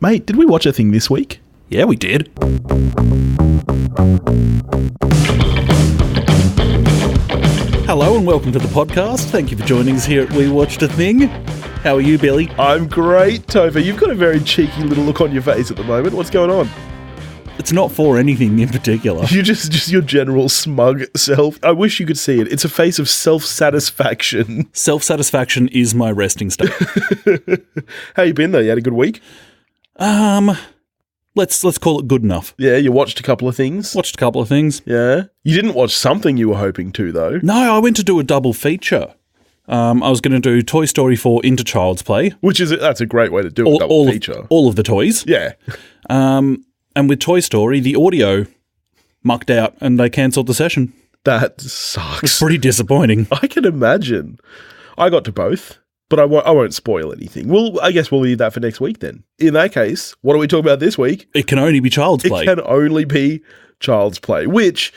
Mate, did we watch a thing this week? Yeah, we did. Hello and welcome to the podcast. Thank you for joining us here at We Watched a Thing. How are you, Billy? I'm great, Topher. You've got a very cheeky little look on your face at the moment. What's going on? It's not for anything in particular. You just your general smug self. I wish you could see it. It's a face of self-satisfaction. Self-satisfaction is my resting state. How you been though? You had a good week? Let's call it good enough. Yeah, you watched a couple of things? Watched a couple of things. Yeah. You didn't watch something you were hoping to, though. No, I went to do a double feature. I was going to do Toy Story 4 into Child's Play. That's a great way to do a double feature. All of the toys. Yeah. And with Toy Story, the audio mucked out and they cancelled the session. That sucks. It's pretty disappointing. I can imagine. I got to both, but I won't spoil anything. Well, I guess we'll leave that for next week then. In that case, what are we talking about this week? It can only be Child's Play. It can only be Child's Play, which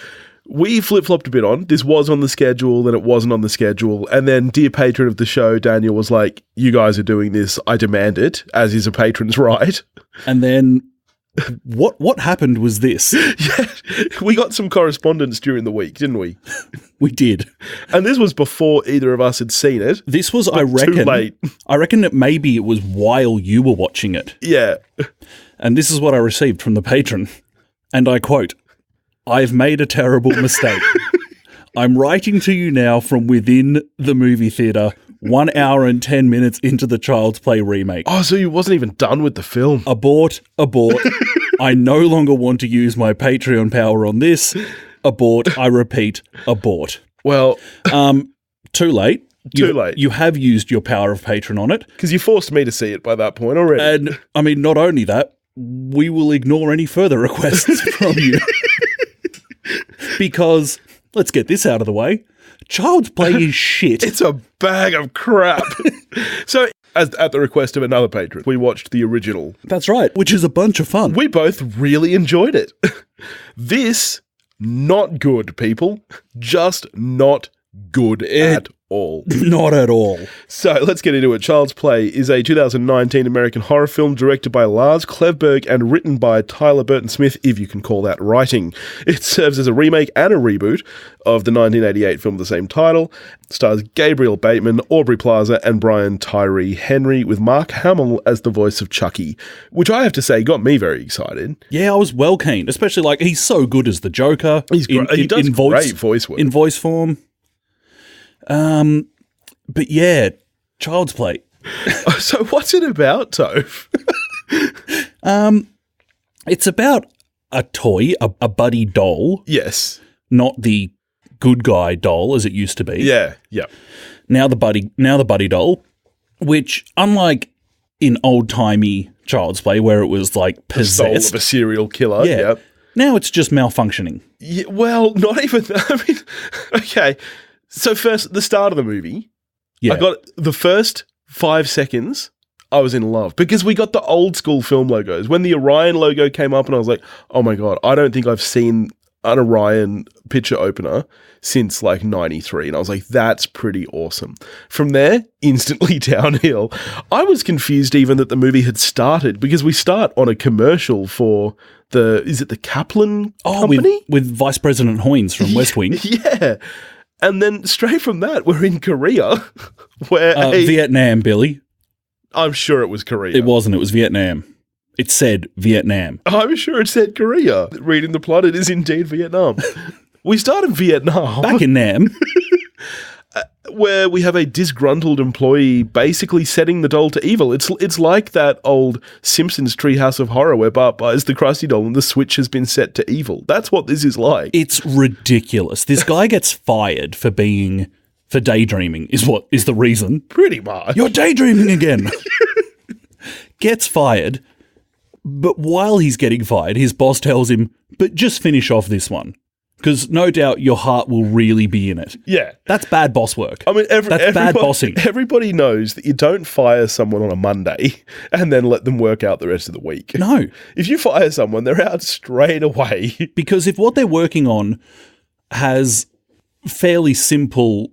we flip-flopped a bit on. This was on the schedule, then it wasn't on the schedule. And then dear patron of the show, Daniel, was like, you guys are doing this. I demand it, as is a patron's right. And then what happened was this. Yeah, we got some correspondence during the week, didn't we? We did. And this was before either of us had seen it. This was, I reckon, too late. I reckon that maybe it was while you were watching it. Yeah. And this is what I received from the patron. And I quote, "I've made a terrible mistake. I'm writing to you now from within the movie theatre 1 hour and 10 minutes into the Child's Play remake. Oh, so you wasn't even done with the film. Abort. I no longer want to use my Patreon power on this. Abort. I repeat, abort." Well, too late. Too late. You have used your power of Patron on it. Because you forced me to see it by that point already. And, I mean, not only that, we will ignore any further requests from you. Because, let's get this out of the way, Child's Play is shit. It's a bag of crap. So, at the request of another patron, we watched the original. That's right, which is a bunch of fun. We both really enjoyed it. This, not good, people. Just not good at all. Not at all. So let's get into it. Child's Play is a 2019 American horror film directed by Lars Klevberg and written by Tyler Burton Smith, if you can call that writing. It serves as a remake and a reboot of the 1988 film of the same title. It stars Gabriel Bateman, Aubrey Plaza, and Brian Tyree Henry, with Mark Hamill as the voice of Chucky, which I have to say got me very excited. Yeah, I was well keen, especially like he's so good as the Joker. He does great voice work. In voice form. But yeah, Child's Play. So what's it about, Toph? It's about a toy, a buddy doll. Yes. Not the good guy doll as it used to be. Yeah, yeah. Now the buddy doll, which unlike in old-timey Child's Play where it was like possessed. The soul of a serial killer. Yeah. Yep. Now it's just malfunctioning. Yeah, well, not even that. I mean, okay. So first, the start of the movie, Yeah. I got the first 5 seconds, I was in love because we got the old school film logos. When the Orion logo came up and I was like, oh my God, I don't think I've seen an Orion picture opener since like 93. And I was like, that's pretty awesome. From there, instantly downhill. I was confused even that the movie had started because we start on a commercial for is it the Kaplan company? With Vice President Hoynes from West Wing. Yeah. And then straight from that, we're in Korea, where Vietnam, Billy. I'm sure it was Korea. It wasn't. It was Vietnam. It said Vietnam. I'm sure it said Korea. Reading the plot, it is indeed Vietnam. We start in Vietnam. Back in Nam. Where we have a disgruntled employee basically setting the doll to evil. It's like that old Simpsons Treehouse of Horror where Bart buys the Krusty doll and the switch has been set to evil. That's what this is like. It's ridiculous. This guy gets fired for daydreaming is the reason. Pretty much. You're daydreaming again. Gets fired, but while he's getting fired, his boss tells him, but just finish off this one. Because no doubt your heart will really be in it. Yeah. That's bad boss work. I mean, that's bad bossing. Everybody knows that you don't fire someone on a Monday and then let them work out the rest of the week. No. If you fire someone, they're out straight away. Because if what they're working on has fairly simple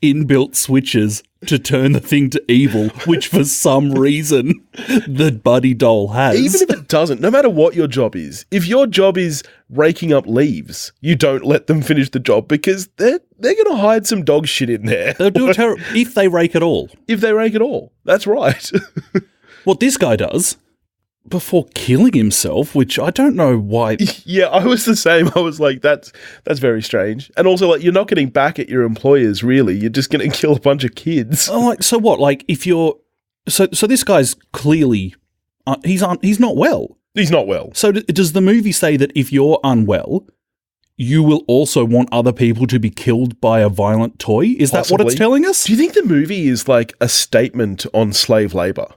inbuilt switches to turn the thing to evil, which for some reason the buddy doll has. Even if it doesn't, no matter what your job is, if your job is raking up leaves, you don't let them finish the job because they're going to hide some dog shit in there. They'll do if they rake at all. If they rake at all. That's right. What this guy does before killing himself, which I don't know why. Yeah, I was the same. I was like, that's very strange. And also, like, you're not getting back at your employers, really. You're just going to kill a bunch of kids. Oh, like, so what? Like, if you're... So this guy's clearly... he's not well. He's not well. So does the movie say that if you're unwell, you will also want other people to be killed by a violent toy? Is that what it's telling us? Do you think the movie is like a statement on slave labor?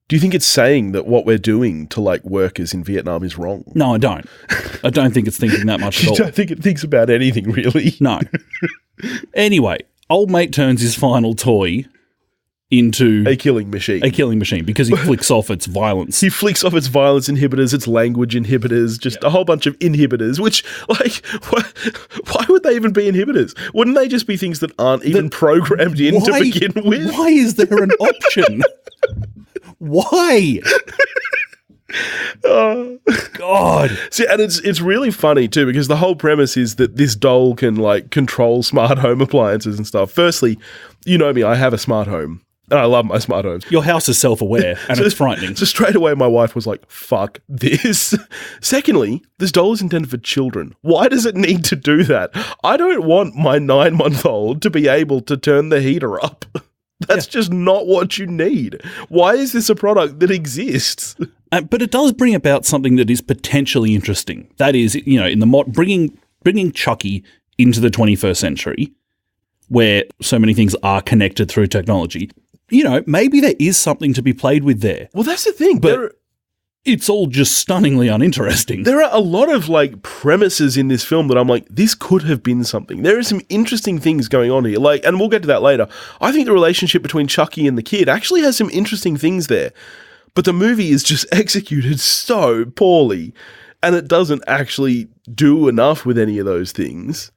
Do you think it's saying that what we're doing to like workers in Vietnam is wrong? No, I don't. I don't think it's thinking that much at all. I don't think it thinks about anything, really. No. Anyway, old mate turns his final toy into... a killing machine. A killing machine, because he flicks off its violence. He flicks off its violence inhibitors, its language inhibitors, just a whole bunch of inhibitors, which, like, why would they even be inhibitors? Wouldn't they just be things that aren't even programmed in to begin with? Why is there an option? Why? Oh God. See, and it's really funny too, because the whole premise is that this doll can like control smart home appliances and stuff. Firstly, you know me, I have a smart home. And I love my smart homes. Your house is self-aware, and it's frightening. So straight away, my wife was like, fuck this. Secondly, this doll is intended for children. Why does it need to do that? I don't want my 9-month-old to be able to turn the heater up. That's just not what you need. Why is this a product that exists? But it does bring about something that is potentially interesting. That is, you know, in the bringing Chucky into the 21st century, where so many things are connected through technology. You know, maybe there is something to be played with there. Well, that's the thing. But it's all just stunningly uninteresting. There are a lot of, like, premises in this film that I'm like, this could have been something. There are some interesting things going on here. Like, and we'll get to that later. I think the relationship between Chucky and the kid actually has some interesting things there. But the movie is just executed so poorly, and it doesn't actually do enough with any of those things.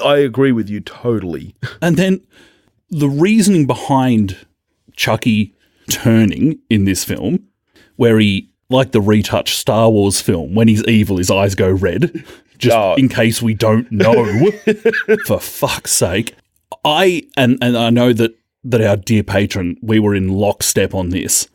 I agree with you totally. And then the reasoning behind Chucky turning in this film, where he, like the retouched Star Wars film, when he's evil, his eyes go red, just in case we don't know, for fuck's sake. I know that our dear patron, we were in lockstep on this.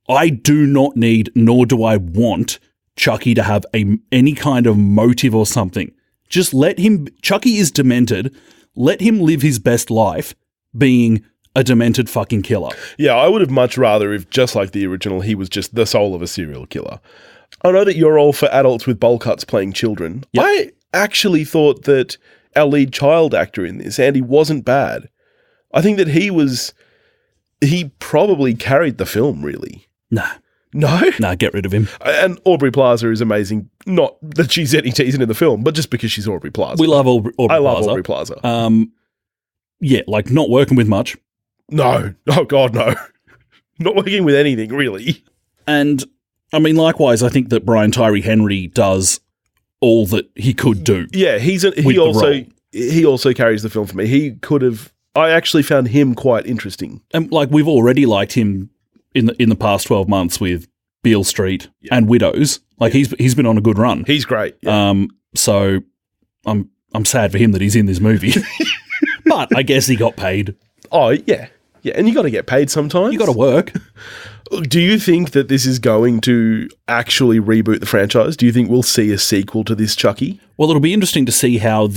I do not need, nor do I want, Chucky to have any kind of motive or something. Just let him... Chucky is demented. Let him live his best life being a demented fucking killer. Yeah, I would have much rather if, just like the original, he was just the soul of a serial killer. I know that you're all for adults with bowl cuts playing children. Yep. I actually thought that our lead child actor in this, Andy, wasn't bad. I think that he probably carried the film, really. Nah. No? Nah, get rid of him. And Aubrey Plaza is amazing. Not that she's any teasing in the film, but just because she's Aubrey Plaza. We love Aubrey Plaza. I love Aubrey Plaza. Yeah, like not working with much. No. Oh, God, no. Not working with anything, really. And, I mean, likewise, I think that Brian Tyree Henry does all that he could do. Yeah, he also carries the film for me. He could have... I actually found him quite interesting. And, like, we've already liked him in the past 12 months with Beale Street and Widows. Like, he's been on a good run. He's great. Yeah. So, I'm sad for him that he's in this movie. But I guess he got paid. Oh, yeah. Yeah, and you got to get paid sometimes. You got to work. Do you think that this is going to actually reboot the franchise? Do you think we'll see a sequel to this Chucky? Well, it'll be interesting to see how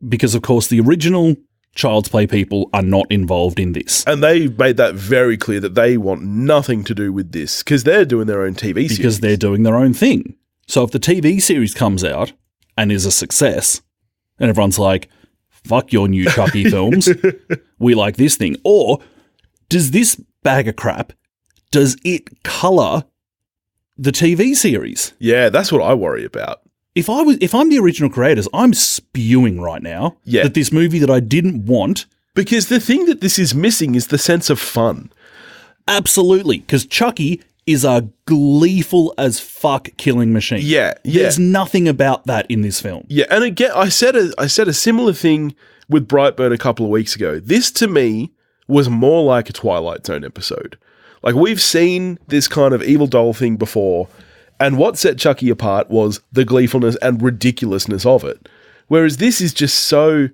because of course the original Child's Play people are not involved in this. And they made that very clear that they want nothing to do with this because they're doing their own TV series. Because they're doing their own thing. So if the TV series comes out and is a success and everyone's like, fuck your new Chucky films, we like this thing. Or does this bag of crap, does it colour the TV series? Yeah, that's what I worry about. If I'm the original creators, I'm spewing right now that this movie that I didn't want... Because the thing that this is missing is the sense of fun. Absolutely, because Chucky is a gleeful as fuck killing machine. Yeah. There's nothing about that in this film. Yeah, and again, I said a similar thing with Brightburn a couple of weeks ago. This, to me, was more like a Twilight Zone episode. Like, we've seen this kind of evil doll thing before, and what set Chucky apart was the gleefulness and ridiculousness of it. Whereas this is just so...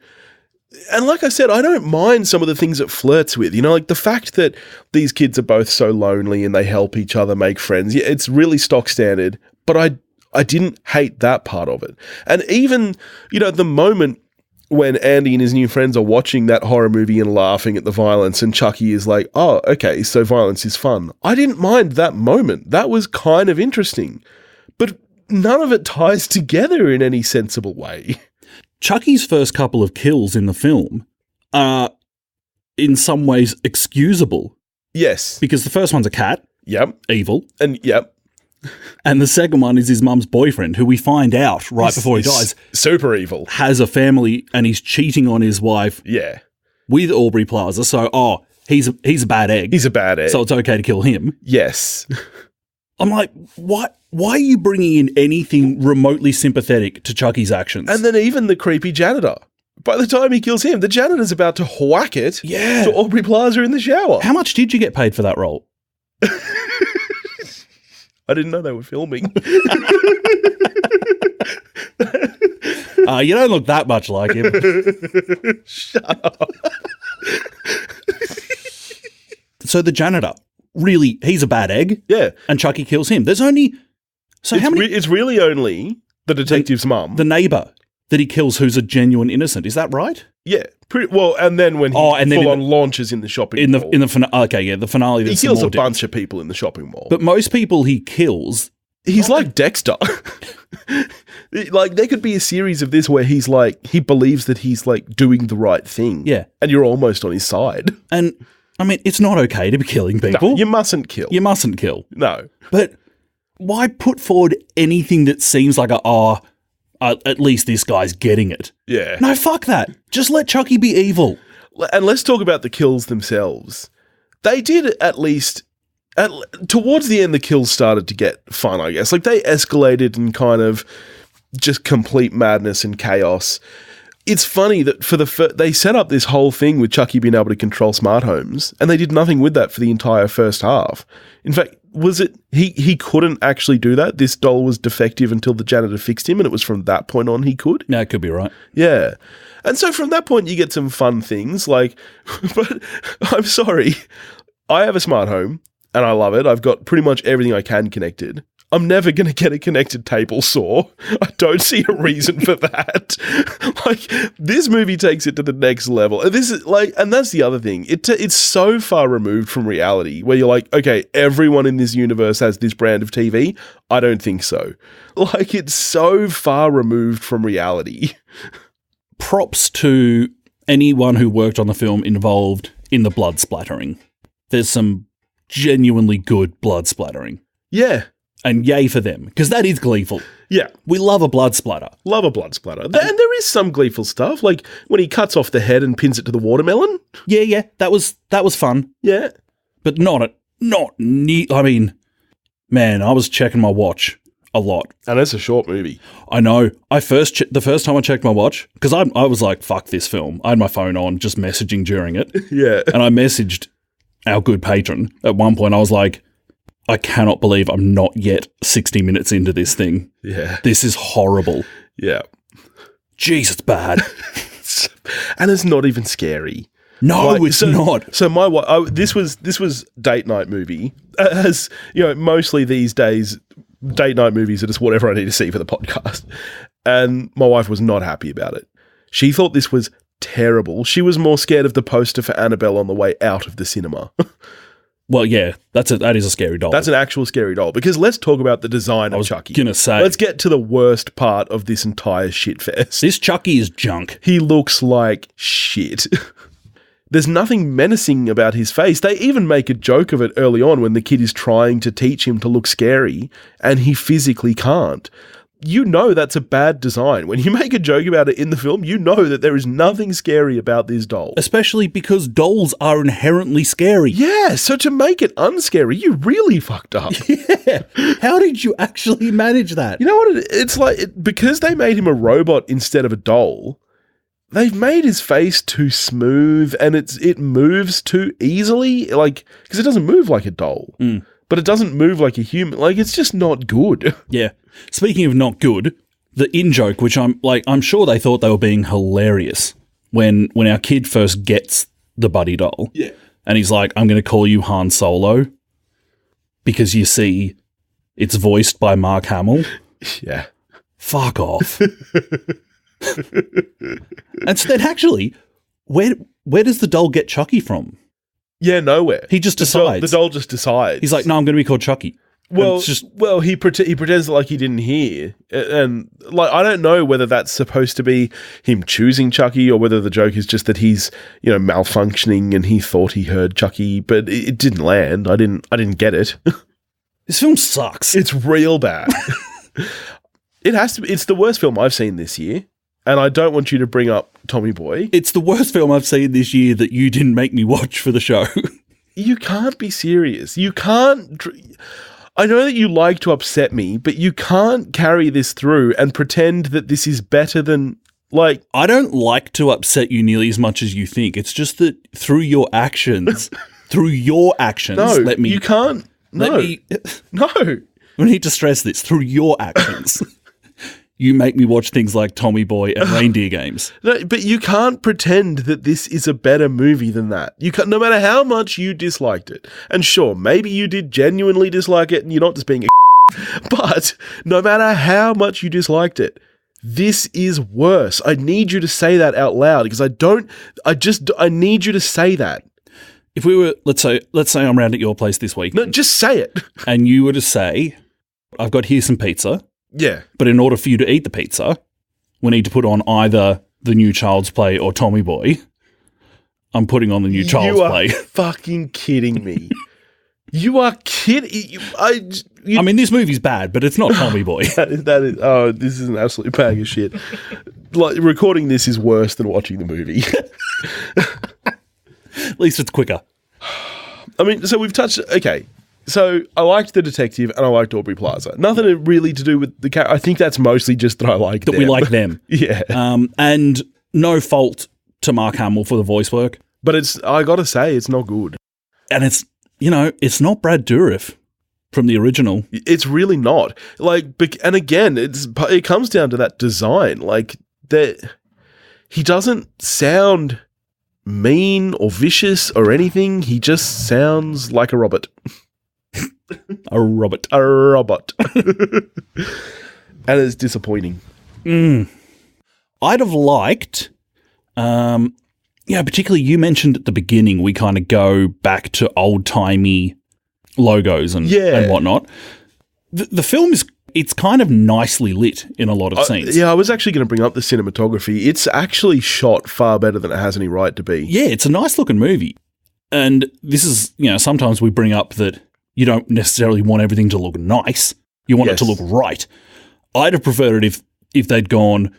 And like I said, I don't mind some of the things it flirts with. You know, like the fact that these kids are both so lonely and they help each other make friends. Yeah, it's really stock standard, but I didn't hate that part of it. And even, you know, the moment when Andy and his new friends are watching that horror movie and laughing at the violence, and Chucky is like, oh, okay, so violence is fun. I didn't mind that moment. That was kind of interesting. But none of it ties together in any sensible way. Chucky's first couple of kills in the film are in some ways excusable. Yes. Because the first one's a cat. Yep. Evil. And yep. And the second one is his mum's boyfriend, who we find out before he dies. Super evil. Has a family and he's cheating on his wife. Yeah. With Aubrey Plaza. So, he's a bad egg. He's a bad egg. So it's okay to kill him. Yes. I'm like, why are you bringing in anything remotely sympathetic to Chucky's actions? And then even the creepy janitor. By the time he kills him, the janitor's about to whack it to Aubrey Plaza in the shower. How much did you get paid for that role? I didn't know they were filming. You don't look that much like him. Shut up. So the janitor, really, he's a bad egg. Yeah. And Chucky kills him. There's only... So how many... It's really only the detective's mum. The neighbour that he kills who's a genuine innocent. Is that right? Yeah. Pretty well, and then when he full-on launches in the shopping mall. The finale. He kills a bunch of people in the shopping mall. But most people he kills... He's like Dexter. Like, there could be a series of this where he's like, he believes that he's like doing the right thing. Yeah. And you're almost on his side. And, I mean, it's not okay to be killing people. No, you mustn't kill. You mustn't kill. No. But why put forward anything that seems like at least this guy's getting it? Yeah. No, fuck that. Just let Chucky be evil. And let's talk about the kills themselves. They did at least... towards the end, the kills started to get fun, I guess. Like, they escalated in kind of just complete madness and chaos. It's funny that they set up this whole thing with Chucky being able to control smart homes, and they did nothing with that for the entire first half. In fact, was it he couldn't actually do that? This doll was defective until the janitor fixed him, and it was from that point on he could? No, it could be right. Yeah. And so from that point, you get some fun things, like, but I'm sorry, I have a smart home, and I love it. I've got pretty much everything I can connected. I'm never going to get a connected table saw. I don't see a reason for that. Like, this movie takes it to the next level. And this is like, and that's the other thing. It's so far removed from reality where you're like, okay, everyone in this universe has this brand of TV. I don't think so. Like, it's so far removed from reality. Props to anyone who worked on the film involved in the blood splattering. There's some genuinely good blood splattering. Yeah. And yay for them, because that is gleeful. Yeah. We love a blood splatter. Love a blood splatter. And there is some gleeful stuff, like when he cuts off the head and pins it to the watermelon. Yeah, that was fun. Yeah. But I mean, man, I was checking my watch a lot. And it's a short movie. I know. The first time I checked my watch, because I was like, fuck this film. I had my phone on, just messaging during it. Yeah. And I messaged our good patron. At one point, I was like, I cannot believe I'm not yet 60 minutes into this thing. Yeah. This is horrible. Yeah. Jeez, it's bad. And it's not even scary. No, it's not. So this was date night movie. As you know, mostly these days, date night movies are just whatever I need to see for the podcast. And my wife was not happy about it. She thought this was terrible. She was more scared of the poster for Annabelle on the way out of the cinema. Well, yeah, that is a scary doll. That's an actual scary doll. Because let's talk about the design of Chucky. Gonna say, let's get to the worst part of this entire shitfest. This Chucky is junk. He looks like shit. There's nothing menacing about his face. They even make a joke of it early on when the kid is trying to teach him to look scary, and he physically can't. You know that's a bad design. When you make a joke about it in the film, you know that there is nothing scary about this doll. Especially because dolls are inherently scary. Yeah, so to make it unscary, you really fucked up. Yeah. How did you actually manage that? You know what? It's like, because they made him a robot instead of a doll, they've made his face too smooth, and it moves too easily, like, because it doesn't move like a doll, but it doesn't move like a human. Like, it's just not good. Yeah. Speaking of not good, the in-joke, which I'm sure they thought they were being hilarious when our kid first gets the buddy doll. Yeah. And he's like, I'm going to call you Han Solo because you see it's voiced by Mark Hamill. Yeah. Fuck off. And so then actually, where does the doll get Chucky from? Yeah, nowhere. He just decides. The doll just decides. He's like, no, I'm going to be called Chucky. Well, he pretends like he didn't hear, and like I don't know whether that's supposed to be him choosing Chucky or whether the joke is just that he's malfunctioning and he thought he heard Chucky, but it didn't land. I didn't get it. This film sucks. It's real bad. It has to be. It's the worst film I've seen this year, and I don't want you to bring up Tommy Boy. It's the worst film I've seen this year that you didn't make me watch for the show. You can't be serious. You can't. I know that you like to upset me, but you can't carry this through and pretend that this is better than, like... I don't like to upset you nearly as much as you think. It's just that through your actions, no, you can't. No. No. We need to stress this. Through your actions, you make me watch things like Tommy Boy and Reindeer Games. No, but you can't pretend that this is a better movie than that. You can't, no matter how much you disliked it. And sure, maybe you did genuinely dislike it and you're not just being a but no matter how much you disliked it, this is worse. I need you to say that out loud because I need you to say that. If we were, let's say I'm round at your place this week. No, just say it. And you were to say, I've got here some pizza. Yeah. But in order for you to eat the pizza, we need to put on either the new Child's Play or Tommy Boy. I'm putting on the new Child's Play. You are fucking kidding me. You are kidding. I mean, this movie's bad, but it's not Tommy Boy. that is. Oh, this is an absolute bag of shit. Like, recording this is worse than watching the movie. At least it's quicker. I mean, so we've touched... Okay. So I liked the detective and I liked Aubrey Plaza. Nothing really to do with the character. I think that's mostly just that I like them. We like them. Yeah. And no fault to Mark Hamill for the voice work. But I got to say, it's not good. And it's not Brad Dourif from the original. It's really not. Like, and again, it comes down to that design. Like, he doesn't sound mean or vicious or anything. He just sounds like a robot. A robot. And it's disappointing. I'd have liked, particularly you mentioned at the beginning, we kind of go back to old-timey logos and whatnot. The film it's kind of nicely lit in a lot of scenes. Yeah, I was actually going to bring up the cinematography. It's actually shot far better than it has any right to be. Yeah, it's a nice-looking movie. And this is, sometimes we bring up that you don't necessarily want everything to look nice. You want it to look right. I'd have preferred it if they'd gone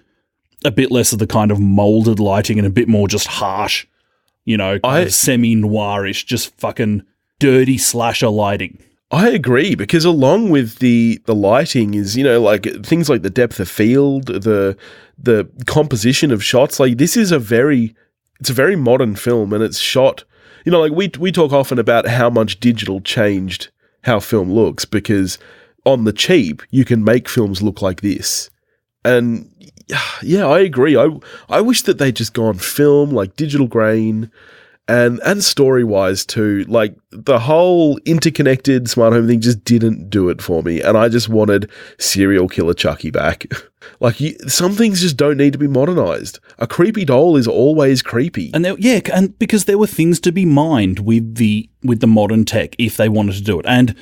a bit less of the kind of molded lighting and a bit more just harsh, kind of semi-noirish, just fucking dirty slasher lighting. I agree, because along with the lighting is, like things like the depth of field, the composition of shots. Like, this is it's a very modern film, and it's shot... like we talk often about how much digital changed how film looks, because on the cheap, you can make films look like this. And yeah, I agree. I wish that they'd just gone film, like digital grain, and story-wise too. Like, the whole interconnected smart home thing just didn't do it for me, and I just wanted serial killer Chucky back. Like, some things just don't need to be modernized. A creepy doll is always creepy. And and because there were things to be mined with the modern tech if they wanted to do it. And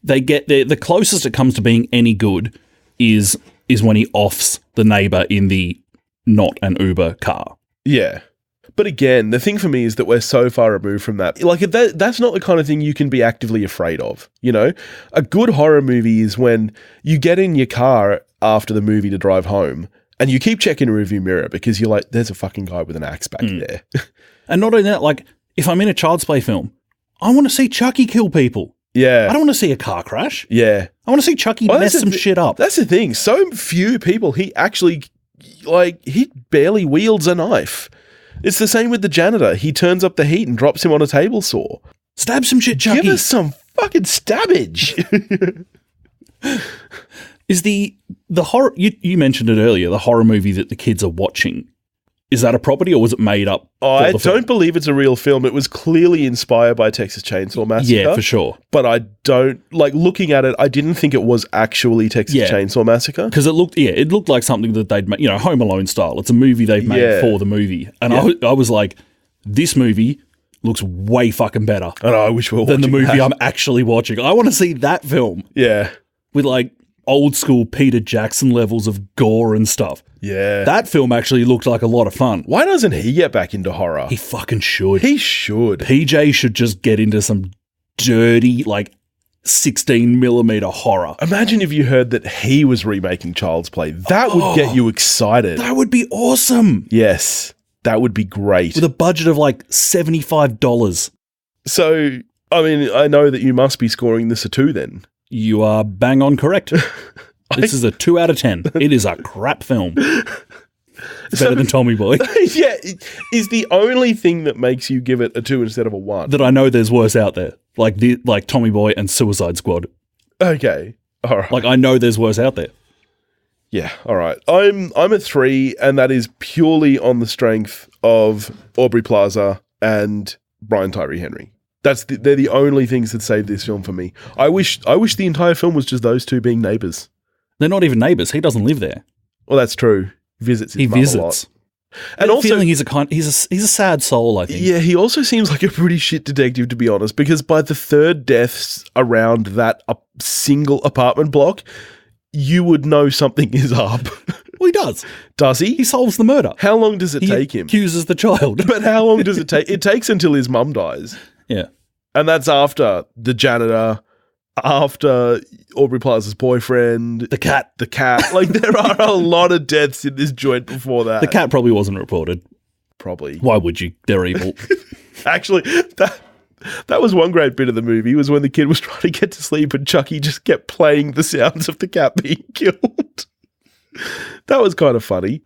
they get the closest it comes to being any good is when he offs the neighbor in the not an Uber car. Yeah. But again, the thing for me is that we're so far removed from that. Like, that's not the kind of thing you can be actively afraid of, A good horror movie is when you get in your car after the movie to drive home and you keep checking the rearview mirror because you're like, there's a fucking guy with an axe back there. And not only that, like, if I'm in a Child's Play film, I want to see Chucky kill people. Yeah. I don't want to see a car crash. Yeah. I want to see Chucky mess some shit up. That's the thing. So few people he actually like, he barely wields a knife. It's the same with the janitor. He turns up the heat and drops him on a table saw. Stab some shit, Chucky. Give us some fucking stabbage. Is the horror, you mentioned it earlier, the horror movie that the kids are watching, is that a property or was it made up? I don't believe it's a real film. It was clearly inspired by Texas Chainsaw Massacre. Yeah, for sure. But I don't, like, looking at it, I didn't think it was actually Texas Chainsaw Massacre. Because it looked like something that they'd made, Home Alone style. It's a movie they've made for the movie. And I was like, this movie looks way fucking better. And I wish we were than the watching movie that. I'm actually watching. I want to see that film. Yeah. With like old school Peter Jackson levels of gore and stuff. Yeah. That film actually looked like a lot of fun. Why doesn't he get back into horror? He fucking should. He should. PJ should just get into some dirty, like, 16mm horror. Imagine if you heard that he was remaking Child's Play. That would get you excited. That would be awesome. Yes. That would be great. With a budget of like $75. So, I mean, I know that you must be scoring this a 2 then. You are bang on correct. This is a 2 out of 10. It is a crap film. It's better than Tommy Boy. Yeah, is the only thing that makes you give it a 2 instead of a 1. That I know there's worse out there. Like Tommy Boy and Suicide Squad. Okay. All right. Like, I know there's worse out there. Yeah, all right. I'm a 3, and that is purely on the strength of Aubrey Plaza and Brian Tyree Henry. They're the only things that save this film for me. I wish the entire film was just those two being neighbours. They're not even neighbours. He doesn't live there. Well, that's true. He visits his mum a lot. And also, feeling he's a sad soul, I think. Yeah, he also seems like a pretty shit detective, to be honest, because by the third deaths around that single apartment block, you would know something is up. Well, he does. Does he? He solves the murder. How long does it take him? He accuses the child. But how long does it take? It takes until his mum dies. Yeah. And that's after the janitor, after Aubrey Plaza's boyfriend. The cat. Like, there are a lot of deaths in this joint before that. The cat probably wasn't reported. Probably. Why would you? They're evil. Actually, that was one great bit of the movie, was when the kid was trying to get to sleep and Chucky just kept playing the sounds of the cat being killed. That was kind of funny.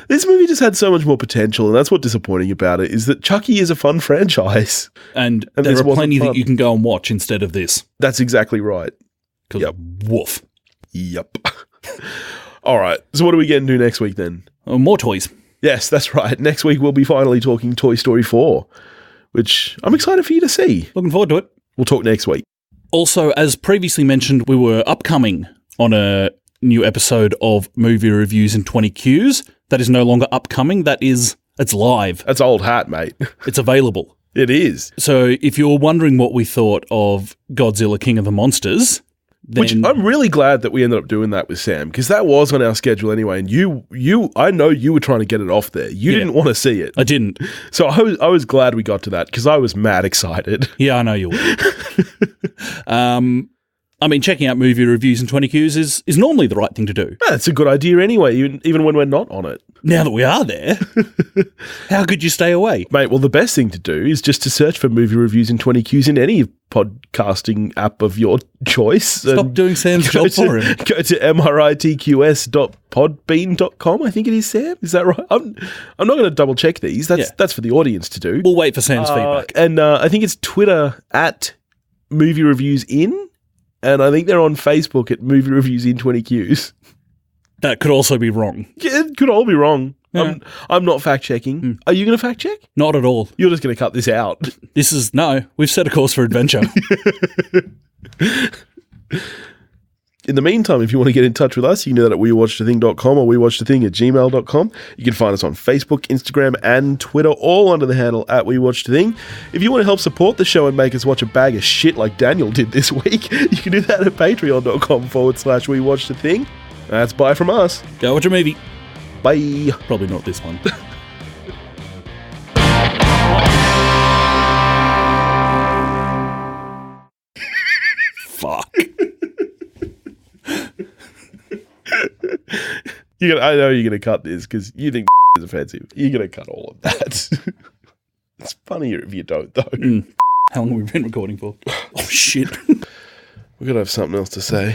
This movie just had so much more potential, and that's what's disappointing about it, is that Chucky is a fun franchise. And there are plenty that you can go and watch instead of this. That's exactly right. Yep. Woof. Yep. All right. So what are we getting to next week then? More toys. Yes, that's right. Next week we'll be finally talking Toy Story 4, which I'm excited for you to see. Looking forward to it. We'll talk next week. Also, as previously mentioned, we were upcoming on a new episode of Movie Reviews in 20 Qs. That is no longer upcoming. It's live. That's old hat, mate. It's available. It is. So if you're wondering what we thought of Godzilla King of the Monsters, then which I'm really glad that we ended up doing that with Sam, because that was on our schedule anyway, and I know you were trying to get it off there. You didn't want to see it. I didn't. So I was glad we got to that, because I was mad excited. Yeah, I know you were. I mean, checking out Movie Reviews in 20 Qs is normally the right thing to do. That's a good idea anyway, even when we're not on it. Now that we are there, how could you stay away? Mate, well, the best thing to do is just to search for Movie Reviews in 20 Qs in any podcasting app of your choice. Stop doing Sam's job for him. Go to mritqs.podbean.com, I think it is, Sam. Is that right? I'm not going to double check these. That's for the audience to do. We'll wait for Sam's feedback. And I think it's Twitter at Movie Reviews In. And I think they're on Facebook at Movie Reviews in 20 Qs. That could also be wrong. Yeah, it could all be wrong. Yeah. I'm not fact-checking. Are you going to fact-check? Not at all. You're just going to cut this out. We've set a course for adventure. In the meantime, if you want to get in touch with us, you can do that at wewatchedathing.com or wewatchedathing@gmail.com. You can find us on Facebook, Instagram, and Twitter, all under the handle at wewatchedathing. If you want to help support the show and make us watch a bag of shit like Daniel did this week, you can do that at patreon.com/wewatchedathing. That's bye from us. Go watch a movie. Bye. Probably not this one. Fuck. I know you're going to cut this because you think is offensive. You're going to cut all of that. It's funnier if you don't, though. How long have we been recording for? Oh, shit. We're going to have something else to say.